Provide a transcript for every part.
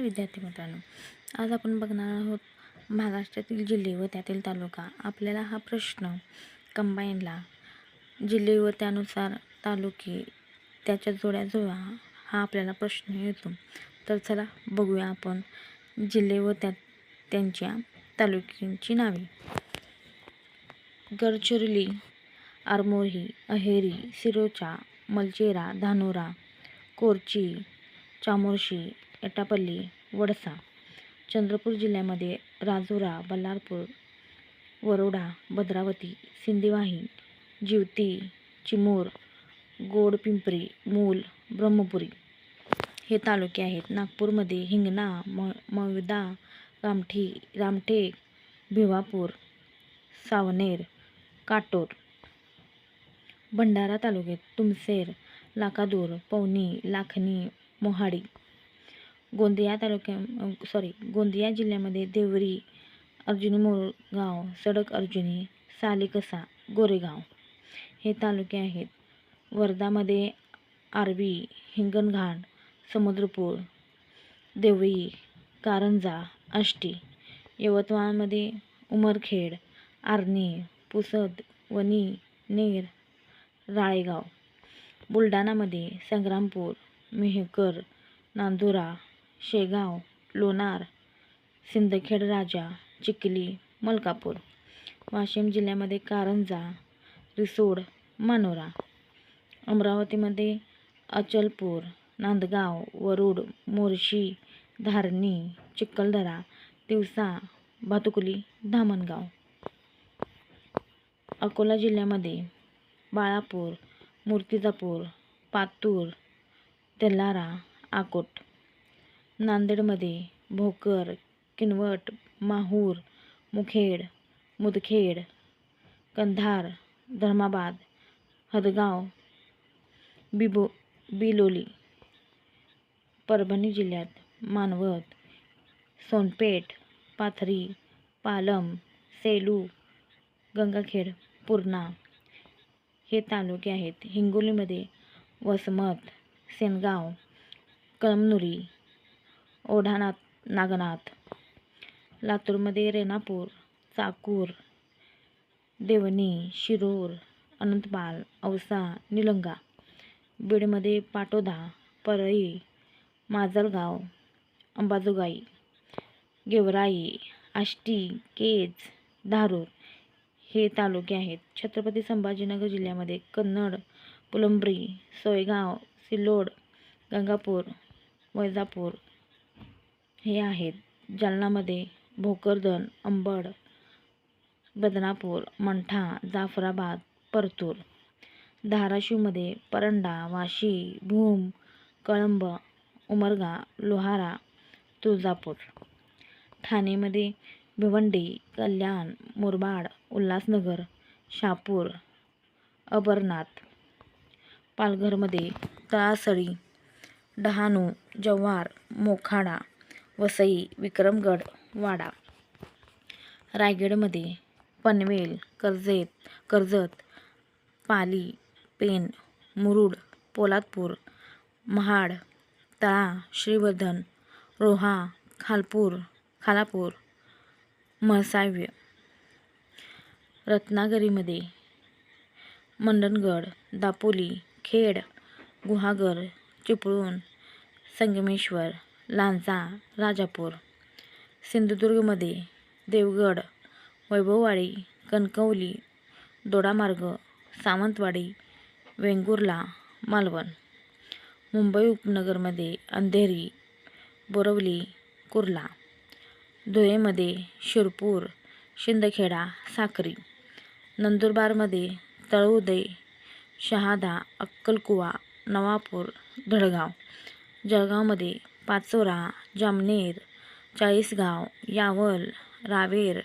विद्यार्थी मित्रांनो, आज आपण बघणार आहोत महाराष्ट्रातील जिल्हे व त्यातील तालुका. आपल्याला हा प्रश्न कंबाईनला जिल्हे व त्यानुसार तालुके त्याच्या जोड्या जुळवा हा आपल्याला प्रश्न येतो. तर चला बघूया आपण जिल्हे व त्यांच्या तालुक्यांची नावे. गडचिरोली, आरमोरी, अहेरी, सिरोचा, मलचेरा, धानोरा, कोरची, चामोर्शी, एटापल्ली, वडसा. चंद्रपूर जिल्ह्यामध्ये राजुरा, बल्लारपूर, वरोडा, भद्रावती, सिंदेवाही, जिवती, चिमूर, गोडपिंपरी, मूल, ब्रह्मपुरी हे तालुके आहेत. नागपूरमध्ये हिंगणा, मौदा, कामठी, रामटेक, भिवापूर, सावनेर, काटोर. भंडारा तालुक्यात तुमसेर, लाखादूर, पवनी, लाखनी, मोहाडी. गोंदिया जिल्ह्यामध्ये देवरी, अर्जुनी मोरगाव, सडक अर्जुनी, सालेकसा, गोरेगाव हे तालुके आहेत. वर्धामध्ये आर्वी, हिंगणघाट, समुद्रपूर, देवळी, कारंजा, आष्टी. यवतमाळमध्ये उमरखेड, आर्णी, पुसद, वणी, नेर, राळेगाव. बुलढाणामध्ये संग्रामपूर, मेहकर, नांदुरा, शेगाव, लोणार, सिंदखेड राजा, चिखली, मलकापूर. वाशिम जिल्ह्यामध्ये कारंजा, रिसोड, मानोरा. अमरावतीमध्ये अचलपूर, नांदगाव, वरुड, मोर्शी, धारणी, चिखलदरा, तिवसा, भातुकली, धामणगाव. अकोला जिल्ह्यामध्ये बाळापूर, मूर्तिजापूर, पातूर, तेल्हारा, आकोट. नांदेडमध्ये भोकर, किनवट, माहूर, मुखेड, मुदखेड, कंधार, धर्माबाद, हदगाव, बिलोली. परभणी जिल्ह्यात मानवत, सोनपेठ, पाथरी, पालम, सेलू, गंगाखेड, पूर्णा हे तालुके आहेत. हिंगोलीमध्ये वसमत, सेनगाव, कळमनुरी, ओढा नागनाथ. लातूरमध्ये रेणापूर, चाकूर, देवणी, शिरोळ, अनंतपाल, औसा, निलंगा. बीडमध्ये पाटोदा, परळी, माजलगाव, अंबाजोगाई, गेवराई, आष्टी, केज, धारूर हे तालुके आहेत. छत्रपती संभाजीनगर जिल्ह्यामध्ये कन्नड, फुलंब्री, सोयगाव, सिल्लोड, गंगापूर, वैजापूर हे आहेत. जालनामध्ये भोकरदन, अंबड, बदनापूर, मंठा, जाफराबाद, परतूर. धाराशिवमध्ये परंडा, वाशी, भूम, कळंब, उमरगा, लोहारा, तुळजापूर. ठाणेमध्ये भिवंडी, कल्याण, मुरबाड, उल्हासनगर, शहापूर, अबरनाथ. पालघरमध्ये तळासळी, डहाणू, जव्हार, मोखाडा, वसई, विक्रमगड, वाडा. रायगडमध्ये पनवेल, कर्जत, पाली, पेण, मुरुड, पोलादपूर, महाड, तळा, श्रीवर्धन, रोहा, खालापूर, म्हसाव्य. रत्नागिरीमध्ये मंडणगड, दापोली, खेड, गुहागर, चिपळूण, संगमेश्वर, लांजा, राजापूर. सिंधुदुर्गमध्ये देवगड, वैभववाडी, कणकवली, दोडामार्ग, सावंतवाडी, वेंगुर्ला, मालवण. मुंबई उपनगरमध्ये अंधेरी, बोरिवली, कुर्ला. धुळेमध्ये शिरपूर, शिंदखेडा, साक्री. नंदुरबारमध्ये तळोदे, शहादा, अक्कलकुवा, नवापूर, धडगाव. जळगावमध्ये पाचोरा, जामनेर, चाळीसगाव, यावल, रावेर,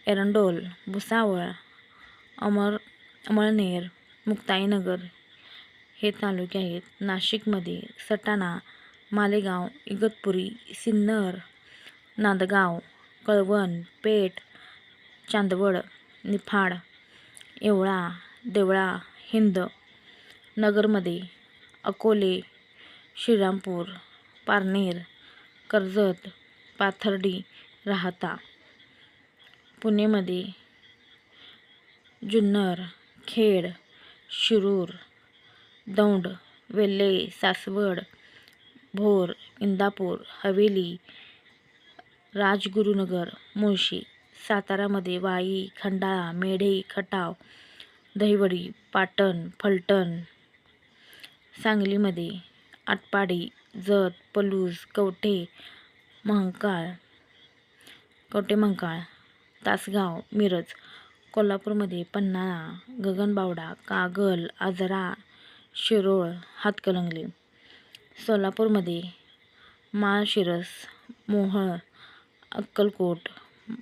एरंडोल, भुसावळ, अमळनेर, मुक्ताईनगर हे तालुके आहेत. नाशिकमध्ये सटाणा, मालेगाव, इगतपुरी, सिन्नर, नांदगाव, कळवण, पेठ, चांदवड, निफाड, येवळा, देवळा, हिंद. नगरमध्ये अकोले, श्रीरामपूर, पारनेर, कर्जत, पाथर्डी, राहाता. पुणेमध्ये जुन्नर, खेड, शिरूर, दौंड, वेल्हे, सासवड, भोर, इंदापूर, हवेली, राजगुरुनगर, मुळशी. सातारामध्ये वाई, खंडाळा, मेढे, खटाव, दहिवडी, पाटण, फलटण. सांगलीमध्ये आटपाडी, जत, पलूस, कवठे महांकाळ, तासगाव, मिरज. कोल्हापूरमध्ये पन्हाळा, गगनबावडा, कागल, आजरा, शिरोळ, हातकणंगले. सोलापूरमध्ये माळशिरस, मोहोळ, अक्कलकोट,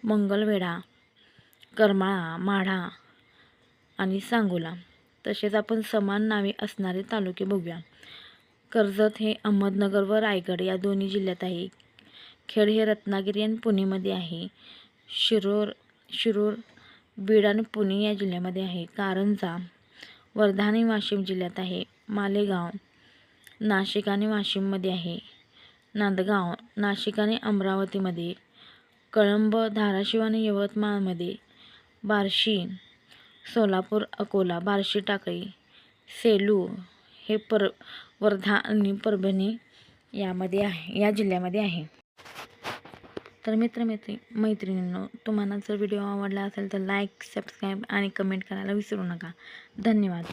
मंगळवेढा, करमाळा, माढा आणि सांगोला. तसेच आपण समान नावे असणारे तालुके बघूया. कर्जत हे अहमदनगर व रायगड या दोन्ही जिल्ह्यात आहे. खेड हे रत्नागिरी आणि पुणेमध्ये आहे. शिरूर, बीड आणि पुणे या जिल्ह्यामध्ये आहे. कारंजा वर्धा आणि वाशिम जिल्ह्यात आहे. मालेगाव नाशिक आणि वाशिममध्ये आहे. नांदगाव नाशिक आणि अमरावतीमध्ये. कळंब धाराशिव आणि यवतमाळमध्ये. बार्शी सोलापूर, अकोला, बार्शी टाकळी. सेलू हे वर्धा आणि परभणी या जिल्ह्यामध्ये आहे. तर मैत्रिणींनो, तुम्हाला जर व्हिडिओ आवडला असेल तर लाईक, सबस्क्राईब आणि कमेंट करायला विसरू नका. धन्यवाद.